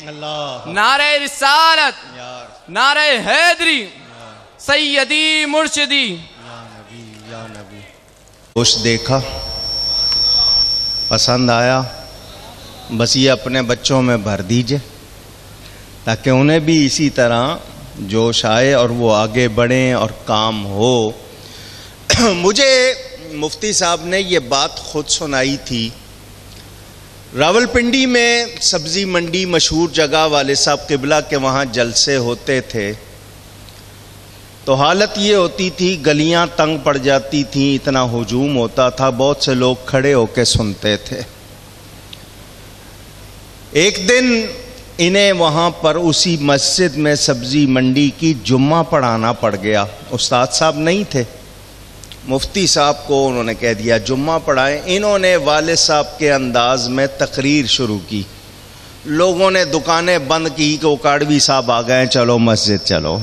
نعرہ رسالت، نعرہ حیدری، سیدی مرشدی یا نبی۔ گوشت دیکھا، پسند آیا، بس یہ اپنے بچوں میں بھر دیجئے تاکہ انہیں بھی اسی طرح جوش آئے اور وہ آگے بڑھیں اور کام ہو۔ مجھے مفتی صاحب نے یہ بات خود سنائی تھی۔ راولپنڈی میں سبزی منڈی مشہور جگہ، والد صاحب قبلہ کے وہاں جلسے ہوتے تھے، تو حالت یہ ہوتی تھی گلیاں تنگ پڑ جاتی تھیں، اتنا ہجوم ہوتا تھا، بہت سے لوگ کھڑے ہو کے سنتے تھے۔ ایک دن انہیں وہاں پر اسی مسجد میں سبزی منڈی کی جمعہ پڑھانا پڑ گیا۔ استاد صاحب نہیں تھے، مفتی صاحب کو انہوں نے کہہ دیا جمعہ پڑھائیں۔ انہوں نے والد صاحب کے انداز میں تقریر شروع کی، لوگوں نے دکانیں بند کی کہ وہ کاڑوی صاحب آ گئے، چلو مسجد چلو۔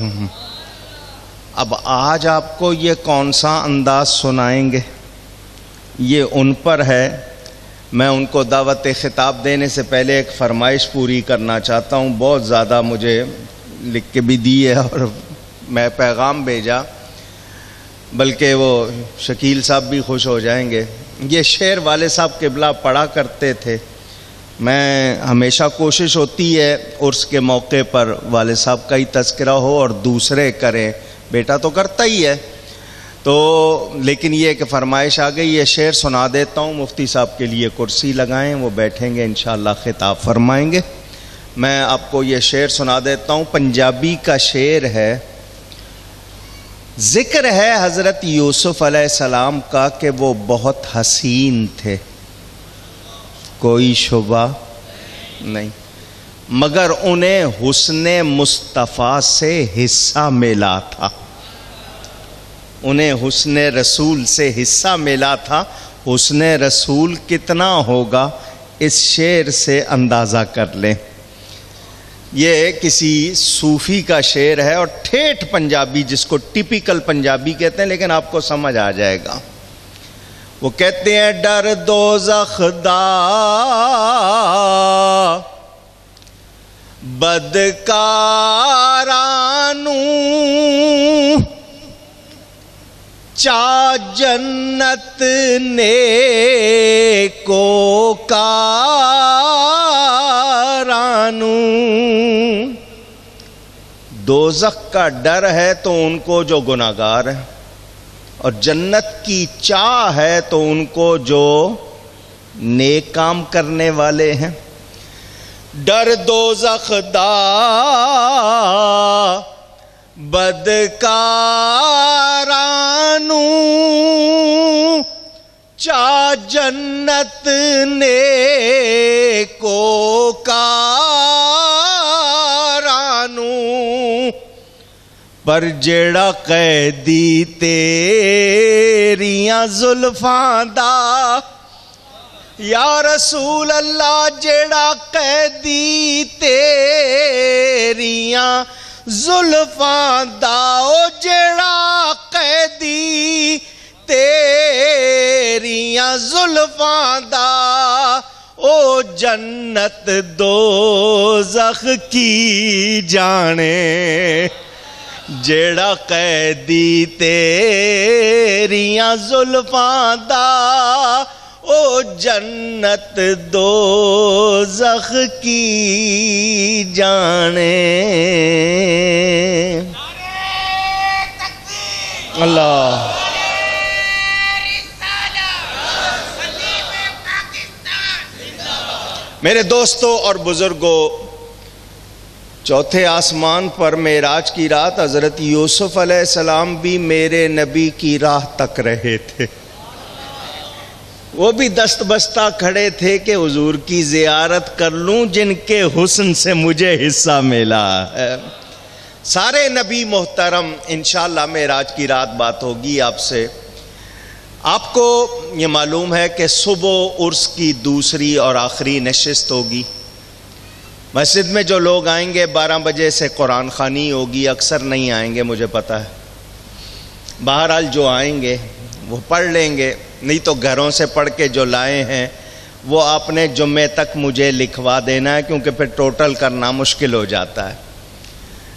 اب آج آپ کو یہ کون سا انداز سنائیں گے، یہ ان پر ہے۔ میں ان کو دعوت خطاب دینے سے پہلے ایک فرمائش پوری کرنا چاہتا ہوں، بہت زیادہ مجھے لکھ کے بھی دی ہے اور میں پیغام بھیجا، بلکہ وہ شکیل صاحب بھی خوش ہو جائیں گے۔ یہ شعر والد صاحب قبلہ پڑھا کرتے تھے۔ میں ہمیشہ کوشش ہوتی ہے عرس کے موقع پر والد صاحب کا ہی تذکرہ ہو اور دوسرے کریں، بیٹا تو کرتا ہی ہے، تو لیکن یہ کہ فرمائش آ گئی، یہ شعر سنا دیتا ہوں۔ مفتی صاحب کے لیے کرسی لگائیں، وہ بیٹھیں گے، انشاءاللہ خطاب فرمائیں گے۔ میں آپ کو یہ شعر سنا دیتا ہوں، پنجابی کا شعر ہے۔ ذکر ہے حضرت یوسف علیہ السلام کا کہ وہ بہت حسین تھے، کوئی شبہ نہیں، مگر انہیں حسن مصطفیٰ سے حصہ ملا تھا، انہیں حسن رسول سے حصہ ملا تھا۔ حسن رسول کتنا ہوگا اس شعر سے اندازہ کر لیں۔ یہ کسی صوفی کا شعر ہے اور ٹھیٹھ پنجابی، جس کو ٹیپیکل پنجابی کہتے ہیں، لیکن آپ کو سمجھ آ جائے گا۔ وہ کہتے ہیں ڈر دوزخ دا بدکارانو چا جنت نیکو کارانو۔ دوزخ کا ڈر ہے تو ان کو جو گناہگار ہیں، اور جنت کی چاہ ہے تو ان کو جو نیک کام کرنے والے ہیں۔ ڈر دوزخ دا بدکارانو چا جنت نیکو کارانو، پر جیڑا قیدی تیریاں زلفاں دا، یا رسول اللہ جیڑا قیدی تیریاں زلفاں دا، او جیڑا قیدی تیریاں زلفاں دا، او جنت دوزخ کی جانے، جیڑا قیدی تیریاں زلفاں دا، او جنت دوزخ کی جانے۔ اللہ میرے دوستوں اور بزرگوں، چوتھے آسمان پر معراج کی رات حضرت یوسف علیہ السلام بھی میرے نبی کی راہ تک رہے تھے۔ وہ بھی دست بستہ کھڑے تھے کہ حضور کی زیارت کر لوں جن کے حسن سے مجھے حصہ ملا ہے۔ سارے نبی محترم، انشاءاللہ معراج کی رات بات ہوگی آپ سے۔ آپ کو یہ معلوم ہے کہ صبح عرس کی دوسری اور آخری نشست ہوگی۔ مسجد میں جو لوگ آئیں گے 12 بجے سے قرآن خوانی ہوگی، اکثر نہیں آئیں گے مجھے پتہ ہے، بہرحال جو آئیں گے وہ پڑھ لیں گے، نہیں تو گھروں سے پڑھ کے جو لائے ہیں وہ آپ نے جمعے تک مجھے لکھوا دینا ہے، کیونکہ پھر ٹوٹل کرنا مشکل ہو جاتا ہے۔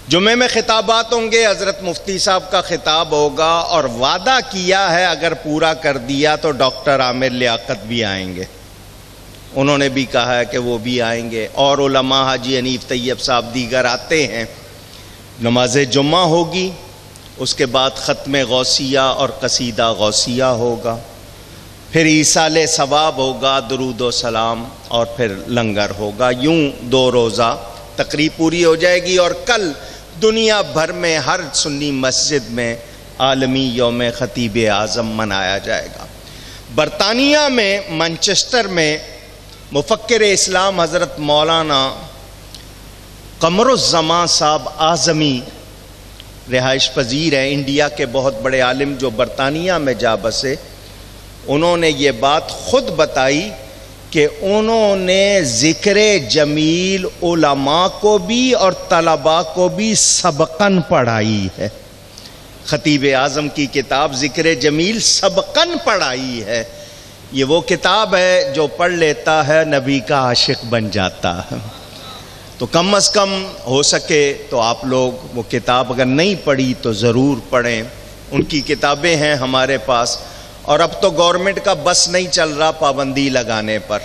جمعے میں خطابات ہوں گے، حضرت مفتی صاحب کا خطاب ہوگا، اور وعدہ کیا ہے اگر پورا کر دیا تو ڈاکٹر عامر لیاقت بھی آئیں گے، انہوں نے بھی کہا ہے کہ وہ بھی آئیں گے، اور علماء حاجی حنیف طیب صاحب دیگر آتے ہیں۔ نماز جمعہ ہوگی، اس کے بعد ختم غوثیہ اور قصیدہ غوثیہ ہوگا، پھر ایصال ثواب ہوگا، درود و سلام، اور پھر لنگر ہوگا۔ یوں 2 روزہ تقریب پوری ہو جائے گی، اور کل دنیا بھر میں ہر سنی مسجد میں عالمی یوم خطیب اعظم منایا جائے گا۔ برطانیہ میں مانچسٹر میں مفکر اسلام حضرت مولانا قمر الزمان صاحب اعظمی رہائش پذیر ہیں، انڈیا کے بہت بڑے عالم جو برطانیہ میں جا بسے۔ انہوں نے یہ بات خود بتائی کہ انہوں نے ذکر جمیل علماء کو بھی اور طلباء کو بھی سبقاً پڑھائی ہے۔ خطیب اعظم کی کتاب ذکر جمیل سبقاً پڑھائی ہے۔ یہ وہ کتاب ہے جو پڑھ لیتا ہے نبی کا عاشق بن جاتا ہے۔ تو کم از کم ہو سکے تو آپ لوگ وہ کتاب اگر نہیں پڑھی تو ضرور پڑھیں، ان کی کتابیں ہیں ہمارے پاس۔ اور اب تو گورنمنٹ کا بس نہیں چل رہا پابندی لگانے پر،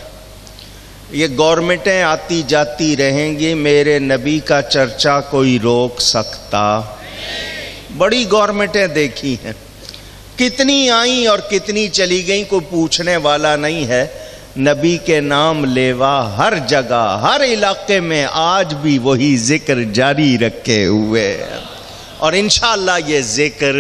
یہ گورنمنٹیں آتی جاتی رہیں گی، میرے نبی کا چرچا کوئی روک سکتا؟ بڑی گورنمنٹیں دیکھی ہیں، کتنی آئیں اور کتنی چلی گئیں، کوئی پوچھنے والا نہیں ہے۔ نبی کے نام لیوا ہر جگہ ہر علاقے میں آج بھی وہی ذکر جاری رکھے ہوئے، اور انشاءاللہ یہ ذکر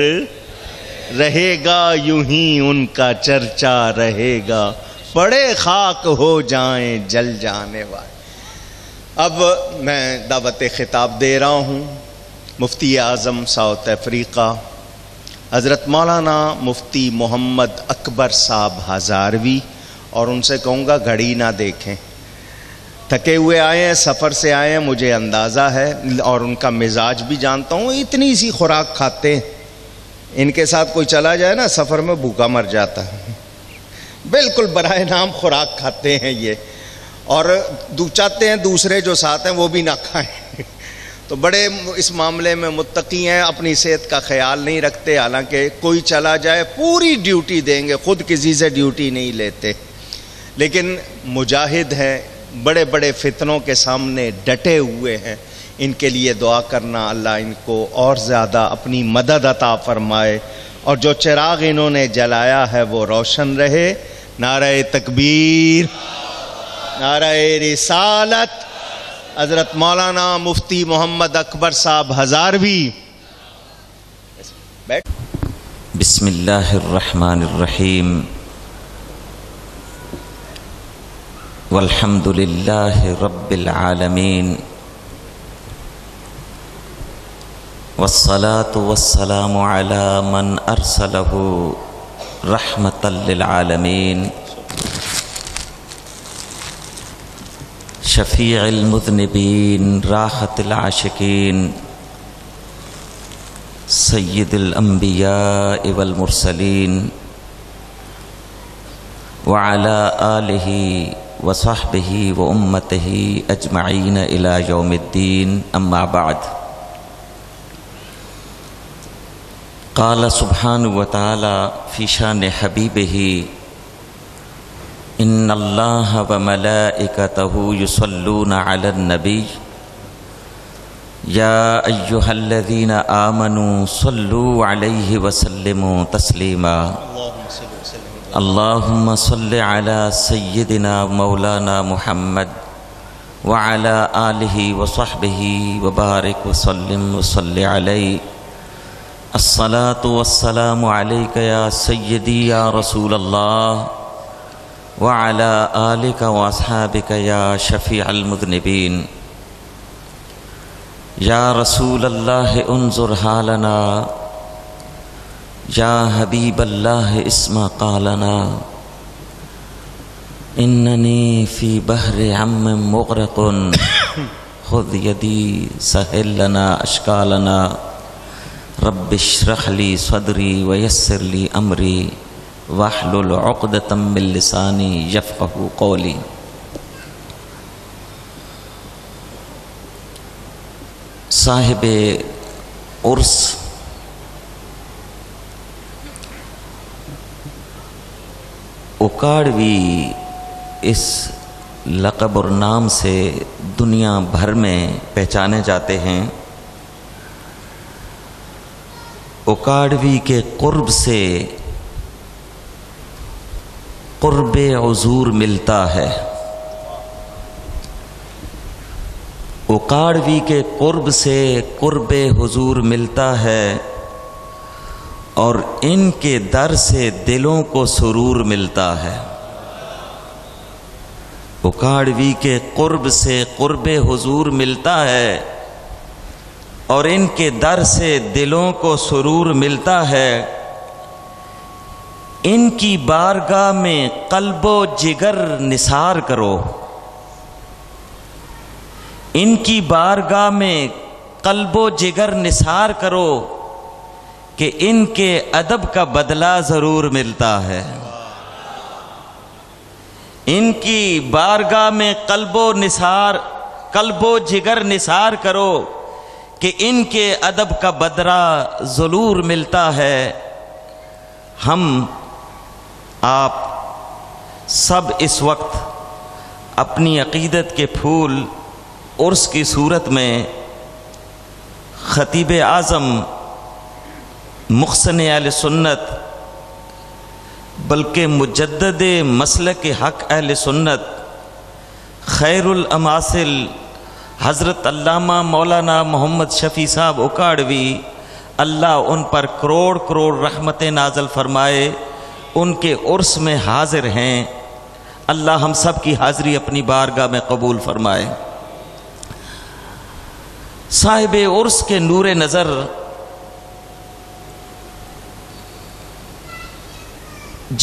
رہے گا، یوں ہی ان کا چرچا رہے گا، پڑے خاک ہو جائیں جل جانے والے۔ اب میں دعوت خطاب دے رہا ہوں مفتی اعظم ساؤتھ افریقہ حضرت مولانا مفتی محمد اکبر صاحب ہزاروی، اور ان سے کہوں گا گھڑی نہ دیکھیں، تھکے ہوئے آئے ہیں، سفر سے آئے ہیں، مجھے اندازہ ہے، اور ان کا مزاج بھی جانتا ہوں، اتنی سی خوراک کھاتے ہیں، ان کے ساتھ کوئی چلا جائے نا سفر میں بھوکا مر جاتا ہے، بالکل برائے نام خوراک کھاتے ہیں یہ، اور چاہتے ہیں دوسرے جو ساتھ ہیں وہ بھی نہ کھائیں، تو بڑے اس معاملے میں متقی ہیں، اپنی صحت کا خیال نہیں رکھتے، حالانکہ کوئی چلا جائے پوری ڈیوٹی دیں گے، خود کسی سے ڈیوٹی نہیں لیتے، لیکن مجاہد ہیں، بڑے بڑے فتنوں کے سامنے ڈٹے ہوئے ہیں، ان کے لیے دعا کرنا اللہ ان کو اور زیادہ اپنی مدد عطا فرمائے، اور جو چراغ انہوں نے جلایا ہے وہ روشن رہے۔ نعرہ تکبیر، نعرہ رسالت، حضرت مولانا مفتی محمد اکبر صاحب ہزاروی۔ بسم اللہ الرحمن الرحیم، والحمد للہ رب العالمین، والصلاة والسلام على من أرسله رحمة للعالمين، شفيع المذنبين راحة العاشقين، سيد الأنبياء والمرسلين، وعلى آله وصحبه وأمته أجمعين إلى يوم الدين، أما بعد، قال سبحانه وتعالى في شان حبيبه إن الله وملائكته يصلون على النبي يا أيها الذين آمنوا صلوا عليه وسلموا تسليما اللهم صل على سيدنا مولانا محمد وعلى آله وصحبه وبارك وسلم وصل عليه الصلاة والسلام عليك يا سيدي يا رسول الله وعلى آلك وأصحابك يا شفيع المذنبين يا رسول الله انظر حالنا يا حبيب الله اسمع قالنا إنني في بحر عم مغرق خذ يدي سهل لنا أشكالنا رب اشرح لي صدري ويسر لي أمري واحلل عقدۃ من لسانی یفقہوا قولی۔ صاحب عرس اکاڑوی اس لقب اور نام سے دنیا بھر میں پہچانے جاتے ہیں۔ اکاڑوی کے قرب سے قرب حضور ملتا ہے، اکاڑوی کے قرب سے قرب حضور ملتا ہے، اور ان کے در سے دلوں کو سرور ملتا ہے۔ اکاڑوی کے قرب سے قرب حضور ملتا ہے، اور ان کے در سے دلوں کو سرور ملتا ہے۔ ان کی بارگاہ میں قلب و جگر نثار کرو، ان کی بارگاہ میں قلب و جگر نثار کرو کہ ان کے ادب کا بدلہ ضرور ملتا ہے۔ ان کی بارگاہ میں قلب و جگر نثار کرو کہ ان کے ادب کا بدلہ ضرور ملتا ہے۔ ہم آپ سب اس وقت اپنی عقیدت کے پھول عرس کی صورت میں خطیب اعظم محسن اہل سنت بلکہ مجدد مسلک حق اہل سنت خیر الاماثل حضرت علامہ مولانا محمد شفیع صاحب اکاڑوی، اللہ ان پر کروڑ کروڑ رحمتیں نازل فرمائے، ان کے عرس میں حاضر ہیں۔ اللہ ہم سب کی حاضری اپنی بارگاہ میں قبول فرمائے۔ صاحب عرس کے نور نظر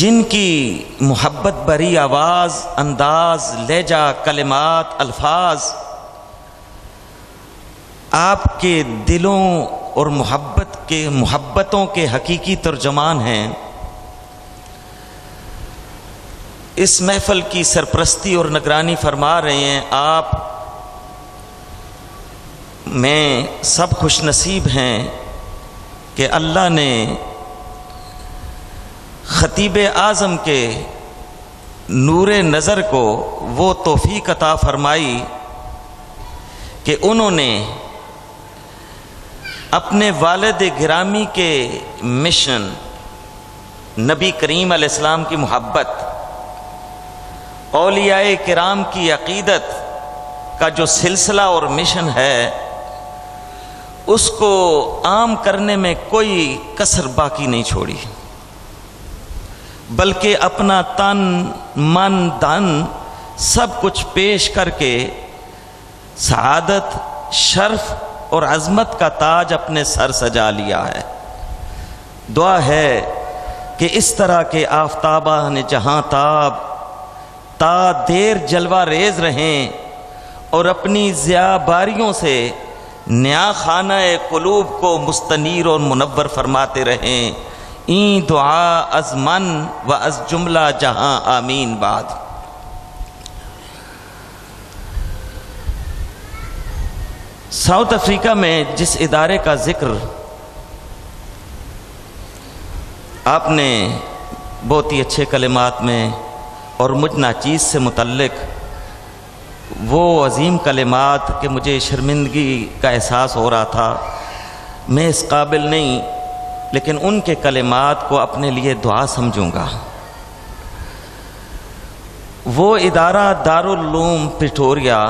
جن کی محبت بھری آواز، انداز، لہجہ، کلمات، الفاظ آپ کے دلوں اور محبتوں کے حقیقی ترجمان ہیں، اس محفل کی سرپرستی اور نگرانی فرما رہے ہیں۔ آپ میں سب خوش نصیب ہیں کہ اللہ نے خطیب اعظم کے نور نظر کو وہ توفیق عطا فرمائی کہ انہوں نے اپنے والد گرامی کے مشن، نبی کریم علیہ السلام کی محبت، اولیاء کرام کی عقیدت کا جو سلسلہ اور مشن ہے، اس کو عام کرنے میں کوئی کسر باقی نہیں چھوڑی، بلکہ اپنا تن من دھن سب کچھ پیش کر کے سعادت، شرف اور عظمت کا تاج اپنے سر سجا لیا ہے۔ دعا ہے کہ اس طرح کے آفتابان جہاں تاب تا دیر جلوہ ریز رہیں اور اپنی ضیاء باریوں سے نیا خانہ قلوب کو مستنیر اور منور فرماتے رہیں۔ این دعا از من و از جملہ جہاں آمین۔ بعد ساؤتھ افریقہ میں جس ادارے کا ذکر آپ نے بہت ہی اچھے کلمات میں اور مجھ ناچیز سے متعلق وہ عظیم کلمات کہ مجھے شرمندگی کا احساس ہو رہا تھا، میں اس قابل نہیں، لیکن ان کے کلمات کو اپنے لیے دعا سمجھوں گا۔ وہ ادارہ دارالعلوم پریٹوریا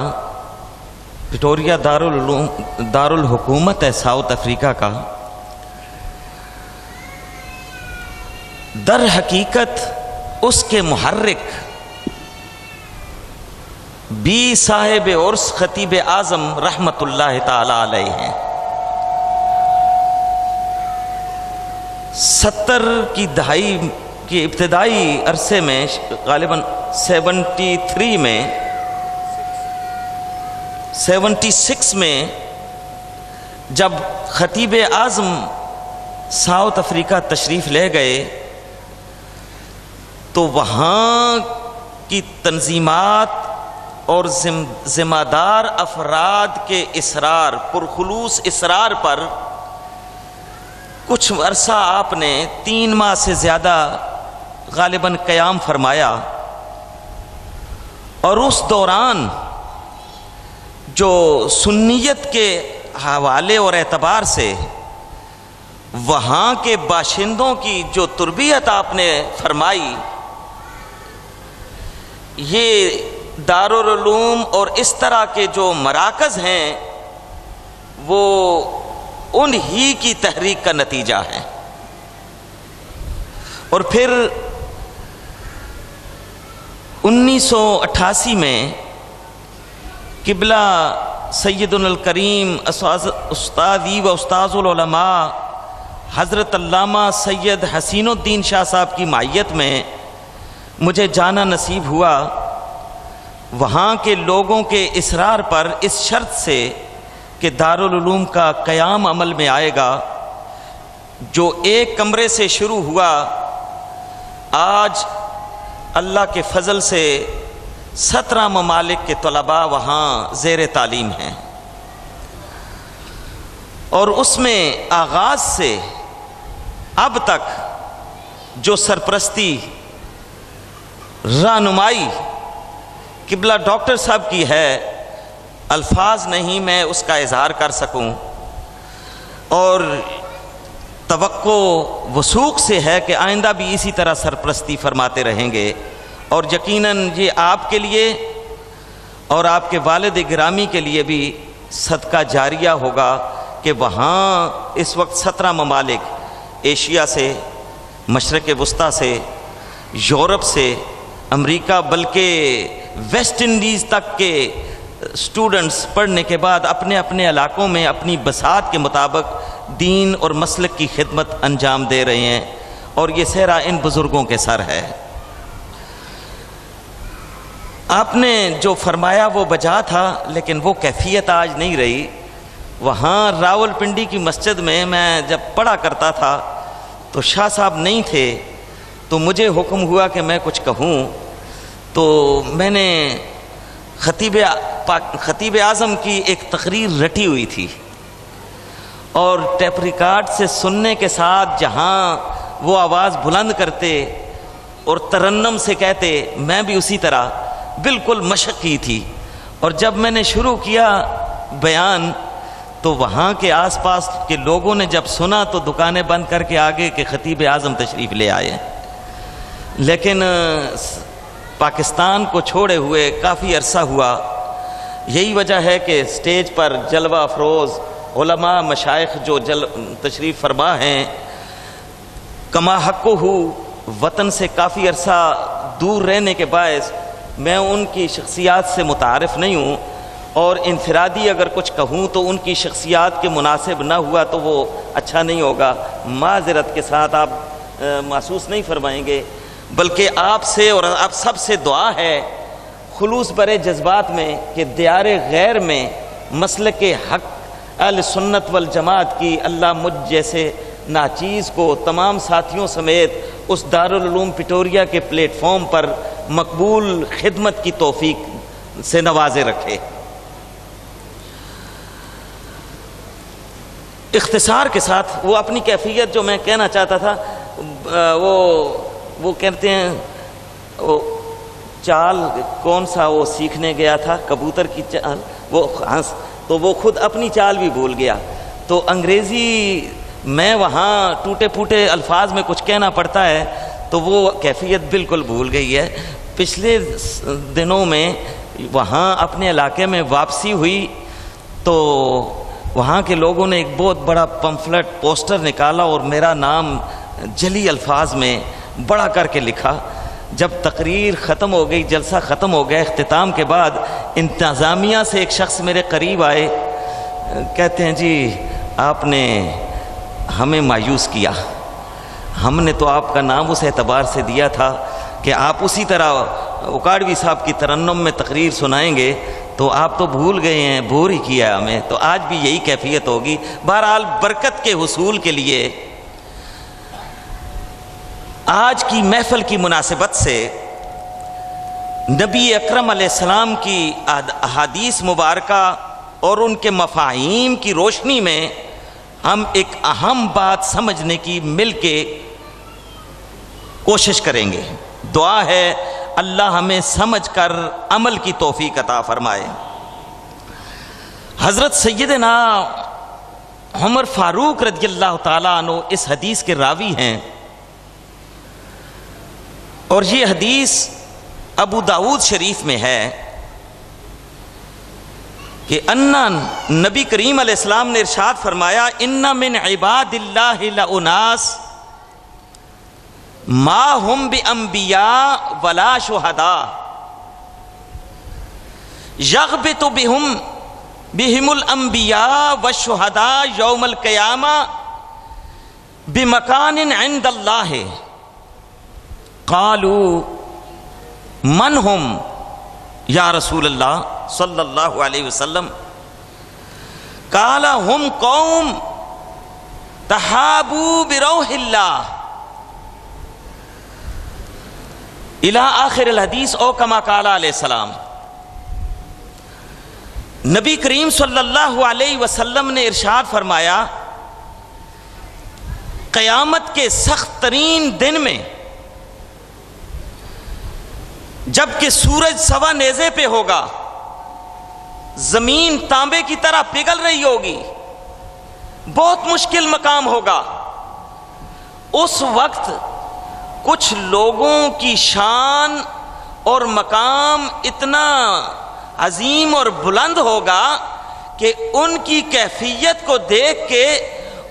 دارالحکومت ہے ساؤتھ افریقہ کا، در حقیقت اس کے محرک بھی صاحب عرس خطیب اعظم رحمت اللہ تعالی علیہ ہیں۔ 70 کی دہائی کے ابتدائی عرصے میں، غالباً 73 میں 76 میں جب خطیب اعظم ساؤتھ افریقہ تشریف لے گئے تو وہاں کی تنظیمات اور ذمہ دار افراد کے اصرار، پرخلوص اصرار پر کچھ عرصہ آپ نے 3 ماہ سے زیادہ غالباً قیام فرمایا، اور اس دوران جو سنیت کے حوالے اور اعتبار سے وہاں کے باشندوں کی جو تربیت آپ نے فرمائی، یہ دارالعلوم اور اس طرح کے جو مراکز ہیں وہ ان ہی کی تحریک کا نتیجہ ہے۔ اور پھر 1988 میں قبلہ سیدنا الکریم استادی و استاذ العلماء حضرت علامہ سید حسین الدین شاہ صاحب کی معیت میں مجھے جانا نصیب ہوا۔ وہاں کے لوگوں کے اصرار پر اس شرط سے کہ دارالعلوم کا قیام عمل میں آئے گا، جو ایک کمرے سے شروع ہوا، آج اللہ کے فضل سے 17 ممالک کے طلباء وہاں زیر تعلیم ہیں، اور اس میں آغاز سے اب تک جو سرپرستی، رہنمائی قبلہ ڈاکٹر صاحب کی ہے، الفاظ نہیں میں اس کا اظہار کر سکوں، اور توقع وثوق سے ہے کہ آئندہ بھی اسی طرح سرپرستی فرماتے رہیں گے، اور یقیناً یہ آپ کے لیے اور آپ کے والد گرامی کے لیے بھی صدقہ جاریہ ہوگا کہ وہاں اس وقت 17 ممالک، ایشیا سے، مشرق وسطیٰ سے، یورپ سے، امریکہ، بلکہ ویسٹ انڈیز تک کے اسٹوڈنٹس پڑھنے کے بعد اپنے اپنے علاقوں میں اپنی بساط کے مطابق دین اور مسلک کی خدمت انجام دے رہے ہیں، اور یہ صحرا ان بزرگوں کے سر ہے۔ آپ نے جو فرمایا وہ بجا تھا، لیکن وہ کیفیت آج نہیں رہی۔ وہاں راولپنڈی کی مسجد میں جب پڑھا کرتا تھا تو شاہ صاحب نہیں تھے، تو مجھے حکم ہوا کہ میں کچھ کہوں، تو میں نے خطیب اعظم کی ایک تقریر رٹی ہوئی تھی، اور ٹیپ ریکارڈ سے سننے کے ساتھ جہاں وہ آواز بلند کرتے اور ترنم سے کہتے، میں بھی اسی طرح بالکل مشق کی تھی، اور جب میں نے شروع کیا بیان تو وہاں کے آس پاس کے لوگوں نے جب سنا تو دکانیں بند کر کے آگے کہ خطیب اعظم تشریف لے آئے۔ لیکن پاکستان کو چھوڑے ہوئے کافی عرصہ ہوا، یہی وجہ ہے کہ سٹیج پر جلوہ افروز علماء مشائخ جو تشریف فرما ہیں، کما حقہ وطن سے کافی عرصہ دور رہنے کے باعث میں ان کی شخصیات سے متعارف نہیں ہوں، اور انفرادی اگر کچھ کہوں تو ان کی شخصیات کے مناسب نہ ہوا تو وہ اچھا نہیں ہوگا۔ معذرت کے ساتھ آپ محسوس نہیں فرمائیں گے، بلکہ آپ سے اور آپ سب سے دعا ہے خلوص برے جذبات میں کہ دیار غیر میں مسلک حق اہل سنت والجماعت کی اللہ مجھ جیسے ناچیز کو تمام ساتھیوں سمیت اس دارالعلوم پٹوریا کے پلیٹ فارم پر مقبول خدمت کی توفیق سے نوازے رکھے۔ اختصار کے ساتھ وہ اپنی کیفیت جو میں کہنا چاہتا تھا، وہ کہتے ہیں وہ چال کون سا وہ سیکھنے گیا تھا، کبوتر کی چال، وہ تو وہ خود اپنی چال بھی بھول گیا، تو انگریزی میں وہاں ٹوٹے پھوٹے الفاظ میں کچھ کہنا پڑتا ہے تو وہ کیفیت بالکل بھول گئی ہے۔ پچھلے دنوں میں وہاں اپنے علاقے میں واپسی ہوئی تو وہاں کے لوگوں نے ایک بہت بڑا پمفلٹ پوسٹر نکالا اور میرا نام جلی الفاظ میں بڑا کر کے لکھا۔ جب تقریر ختم ہو گئی، جلسہ ختم ہو گیا، اختتام کے بعد انتظامیہ سے ایک شخص میرے قریب آئے، کہتے ہیں جی آپ نے ہمیں مایوس کیا، ہم نے تو آپ کا نام اس اعتبار سے دیا تھا کہ آپ اسی طرح اکاڑوی صاحب کی ترنم میں تقریر سنائیں گے، تو آپ تو بھول گئے ہیں، بور ہی کیا ہمیں، تو آج بھی یہی کیفیت ہوگی۔ بہرحال برکت کے حصول کے لیے آج کی محفل کی مناسبت سے نبی اکرم علیہ السلام کی احادیث مبارکہ اور ان کے مفاہیم کی روشنی میں ہم ایک اہم بات سمجھنے کی مل کے کوشش کریں گے۔ دعا ہے اللہ ہمیں سمجھ کر عمل کی توفیق عطا فرمائے۔ حضرت سیدنا عمر فاروق رضی اللہ تعالیٰ عنہ اس حدیث کے راوی ہیں، اور یہ حدیث ابو داؤد شریف میں ہے کہ نبی کریم علیہ السلام نے ارشاد فرمایا ان من عباد اللہ لاناس ما ہم بانبیاء ولا شہداء یغبط بہم الانبیاء والشہداء یوم القیامہ بمکان عند اللہ قالوا من ہم یا رسول اللہ صلی اللہ علیہ وسلم؟ قال ہم قوم تحابوا بروح اللہ الی آخر الحدیث او کما قال علیہ السلام۔ نبی کریم صلی اللہ علیہ وسلم نے ارشاد فرمایا قیامت کے سخت ترین دن میں جب کہ سورج سوا نیزے پہ ہوگا، زمین تانبے کی طرح پگھل رہی ہوگی، بہت مشکل مقام ہوگا، اس وقت کچھ لوگوں کی شان اور مقام اتنا عظیم اور بلند ہوگا کہ ان کی کیفیت کو دیکھ کے،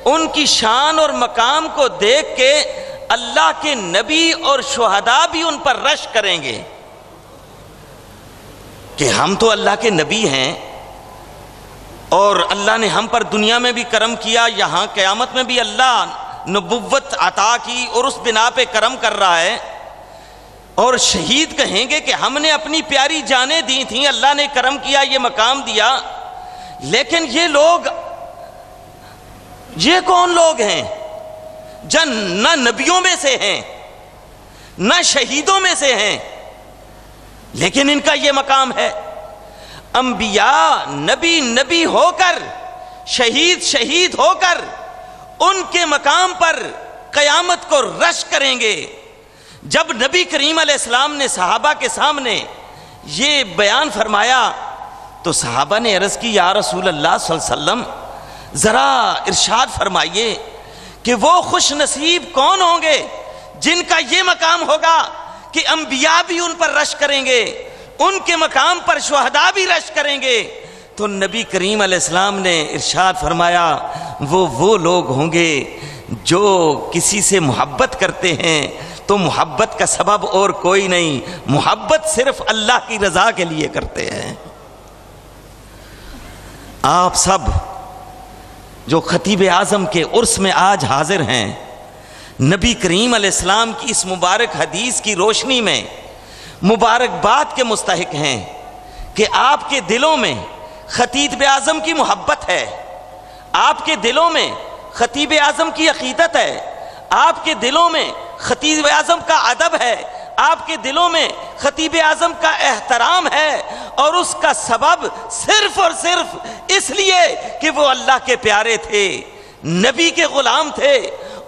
ان کی شان اور مقام کو دیکھ کے اللہ کے نبی اور شہداء بھی ان پر رش کریں گے کہ ہم تو اللہ کے نبی ہیں اور اللہ نے ہم پر دنیا میں بھی کرم کیا، یہاں قیامت میں بھی اللہ نبوت عطا کی اور اس بنا پہ کرم کر رہا ہے، اور شہید کہیں گے کہ ہم نے اپنی پیاری جانیں دی تھیں، اللہ نے کرم کیا، یہ مقام دیا۔ لیکن یہ لوگ، یہ کون لوگ ہیں جن نہ نبیوں میں سے ہیں نہ شہیدوں میں سے ہیں، لیکن ان کا یہ مقام ہے۔ انبیاء نبی ہو کر، شہید ہو کر ان کے مقام پر قیامت کو رش کریں گے۔ جب نبی کریم علیہ السلام نے صحابہ کے سامنے یہ بیان فرمایا تو صحابہ نے عرض کی یا رسول اللہ صلی اللہ علیہ وسلم ذرا ارشاد فرمائیے کہ وہ خوش نصیب کون ہوں گے جن کا یہ مقام ہوگا کہ انبیاء بھی ان پر رش کریں گے، ان کے مقام پر شہداء بھی رش کریں گے۔ تو نبی کریم علیہ السلام نے ارشاد فرمایا وہ لوگ ہوں گے جو کسی سے محبت کرتے ہیں تو محبت کا سبب اور کوئی نہیں، محبت صرف اللہ کی رضا کے لیے کرتے ہیں۔ آپ سب جو خطیب اعظم کے عرس میں آج حاضر ہیں، نبی کریم علیہ السلام کی اس مبارک حدیث کی روشنی میں مبارکباد کے مستحق ہیں کہ آپ کے دلوں میں خطیب اعظم کی محبت ہے، آپ کے دلوں میں خطیب اعظم کی عقیدت ہے، آپ کے دلوں میں خطیب اعظم کا ادب ہے، آپ کے دلوں میں خطیب اعظم کا احترام ہے، اور اس کا سبب صرف اور صرف اس لیے کہ وہ اللہ کے پیارے تھے، نبی کے غلام تھے،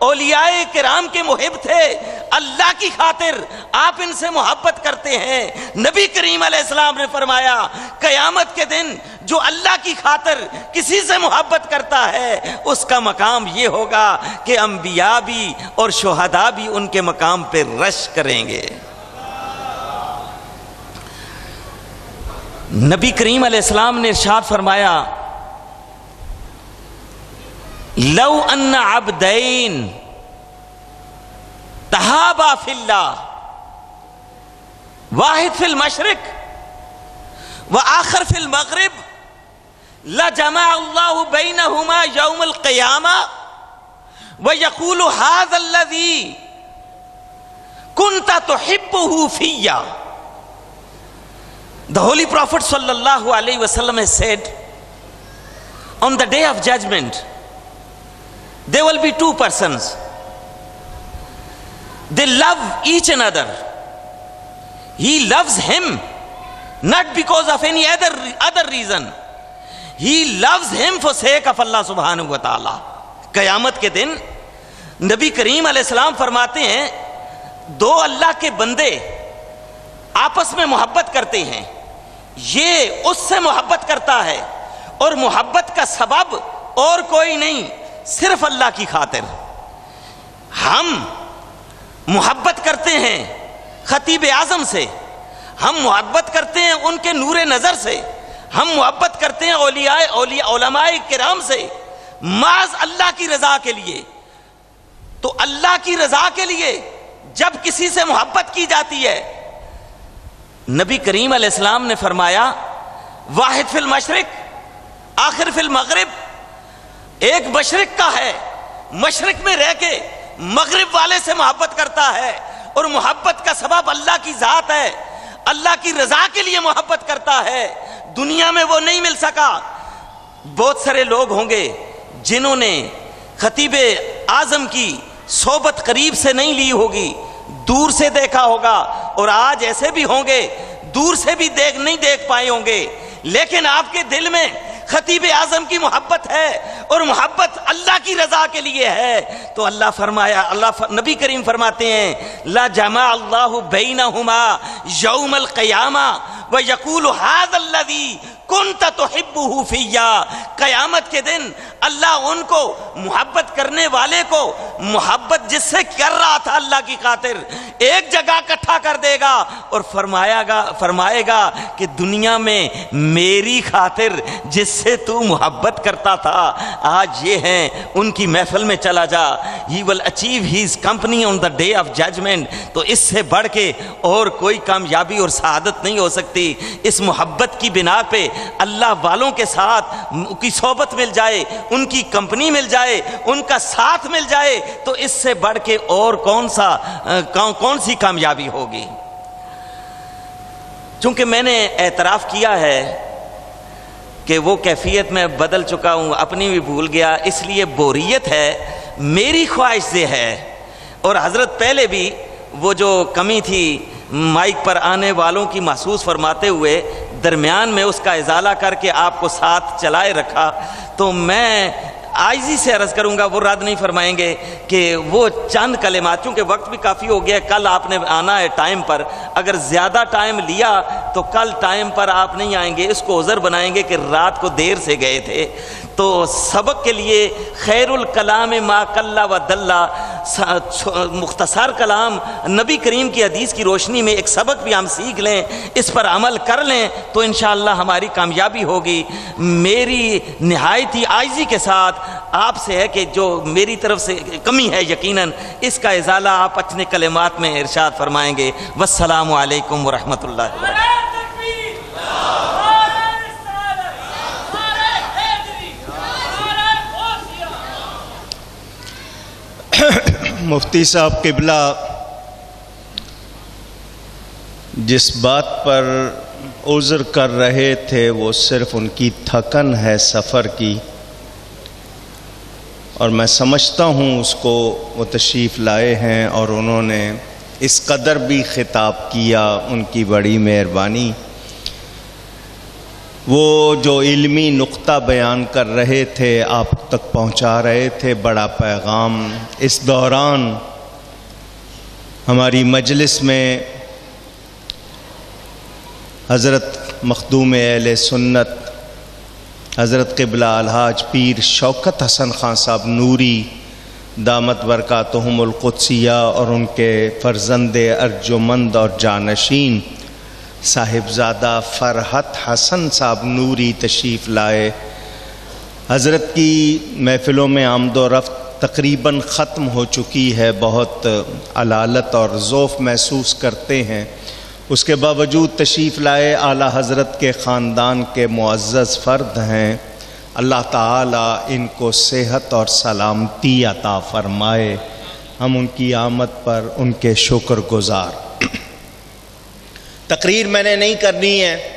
اولیاء کرام کے محب تھے، اللہ کی خاطر آپ ان سے محبت کرتے ہیں۔ نبی کریم علیہ السلام نے فرمایا قیامت کے دن جو اللہ کی خاطر کسی سے محبت کرتا ہے اس کا مقام یہ ہوگا کہ انبیاء بھی اور شہداء بھی ان کے مقام پہ رش کریں گے۔ نبی کریم علیہ السلام نے ارشاد فرمایا لو ان عبدین تحابا فی اللہ، واحد فی المشرق وآخر فی المغرب، لجمع اللہ بینہما یوم القیامہ ویقول ھذا الذی کنت تحبہ فی۔ The Holy Prophet sallallahu alaihi wasallam has said, on the day of judgment, there will be two persons. They love each another. He loves him, not because of any other reason. He loves him for sake of Allah subhanahu wa ta'ala. قیامت کے دن نبی کریم علیہ السلام فرماتے ہیں دو اللہ کے بندے آپس میں محبت کرتے ہیں، یہ اس سے محبت کرتا ہے اور محبت کا سبب اور کوئی نہیں، صرف اللہ کی خاطر۔ ہم محبت کرتے ہیں خطیب اعظم سے، ہم محبت کرتے ہیں ان کے نور نظر سے، ہم محبت کرتے ہیں علماء کرام سے محض اللہ کی رضا کے لیے۔ تو اللہ کی رضا کے لیے جب کسی سے محبت کی جاتی ہے، نبی کریم علیہ السلام نے فرمایا واحد فی المشرق آخر فی المغرب، ایک مشرق کا ہے، مشرق میں رہ کے مغرب والے سے محبت کرتا ہے اور محبت کا سبب اللہ کی ذات ہے، اللہ کی رضا کے لیے محبت کرتا ہے، دنیا میں وہ نہیں مل سکا۔ بہت سارے لوگ ہوں گے جنہوں نے خطیب اعظم کی صحبت قریب سے نہیں لی ہوگی، دور سے دیکھا ہوگا، اور آج ایسے بھی ہوں گے دور سے بھی نہیں دیکھ پائے ہوں گے، لیکن آپ کے دل میں خطیب اعظم کی محبت ہے اور محبت اللہ کی رضا کے لیے ہے۔ تو اللہ فرمایا، نبی کریم فرماتے ہیں لا جمع اللہ بینہما یوم القیامہ ویقول ھذا الذی کنت تحبہ فیا، قیامت کے دن اللہ ان کو محبت کرنے والے کو محبت جس سے کر رہا تھا اللہ کی خاطر ایک جگہ اکٹھا کر دے گا اور فرمائے گا کہ دنیا میں میری خاطر جس سے تو محبت کرتا تھا آج یہ ہیں، ان کی محفل میں چلا جا، he will achieve his company on the day of judgment۔ تو اس سے بڑھ کے اور کوئی کامیابی اور سعادت نہیں ہو سکتی۔ اس محبت کی بنا پہ اللہ والوں کے ساتھ کی صحبت مل جائے، ان کی کمپنی مل جائے، ان کا ساتھ مل جائے، تو اس سے بڑھ کے اور کون سی کامیابی ہوگی۔ چونکہ میں نے اعتراف کیا ہے کہ وہ کیفیت میں بدل چکا ہوں، اپنی بھی بھول گیا، اس لیے بوریت ہے، میری خواہش سے ہے۔ اور حضرت پہلے بھی وہ جو کمی تھی مائک پر آنے والوں کی محسوس فرماتے ہوئے درمیان میں اس کا ازالہ کر کے آپ کو ساتھ چلائے رکھا، تو میں عاجزی سے عرض کروں گا، وہ رد نہیں فرمائیں گے کہ وہ چند کلمات، چونکہ وقت بھی کافی ہو گیا، کل آپ نے آنا ہے ٹائم پر، اگر زیادہ ٹائم لیا تو کل ٹائم پر آپ نہیں آئیں گے، اس کو عذر بنائیں گے کہ رات کو دیر سے گئے تھے۔ تو سبق کے لیے خیر الکلام ما قل و دل، مختصر کلام نبی کریم کی حدیث کی روشنی میں ایک سبق بھی ہم سیکھ لیں، اس پر عمل کر لیں تو انشاءاللہ ہماری کامیابی ہوگی۔ میری نہایت ہی عاجزی کے ساتھ آپ سے ہے کہ جو میری طرف سے کمی ہے یقیناً اس کا ازالہ آپ اپنے کلمات میں ارشاد فرمائیں گے۔ والسلام علیکم ورحمۃ اللہ وبرکاتہ۔ مفتی صاحب قبلہ جس بات پر عذر کر رہے تھے وہ صرف ان کی تھکن ہے سفر کی، اور میں سمجھتا ہوں اس کو وہ تشریف لائے ہیں اور انہوں نے اس قدر بھی خطاب کیا، ان کی بڑی مہربانی۔ وہ جو علمی نقطہ بیان کر رہے تھے آپ تک پہنچا رہے تھے، بڑا پیغام۔ اس دوران ہماری مجلس میں حضرت مخدوم اہل سنت حضرت قبلہ الحاج پیر شوکت حسن خان صاحب نوری دامت برکاتہم القدسیہ اور ان کے فرزند ارجمند اور جانشین صاحبزادہ فرحت حسن صاحب نوری تشریف لائے۔ حضرت کی محفلوں میں آمد و رفت تقریباً ختم ہو چکی ہے، بہت علالت اور ذوف محسوس کرتے ہیں، اس کے باوجود تشریف لائے۔ اعلیٰ حضرت کے خاندان کے معزز فرد ہیں، اللہ تعالیٰ ان کو صحت اور سلامتی عطا فرمائے، ہم ان کی آمد پر ان کے شکر گزار۔ تقریر میں نے نہیں کرنی ہے،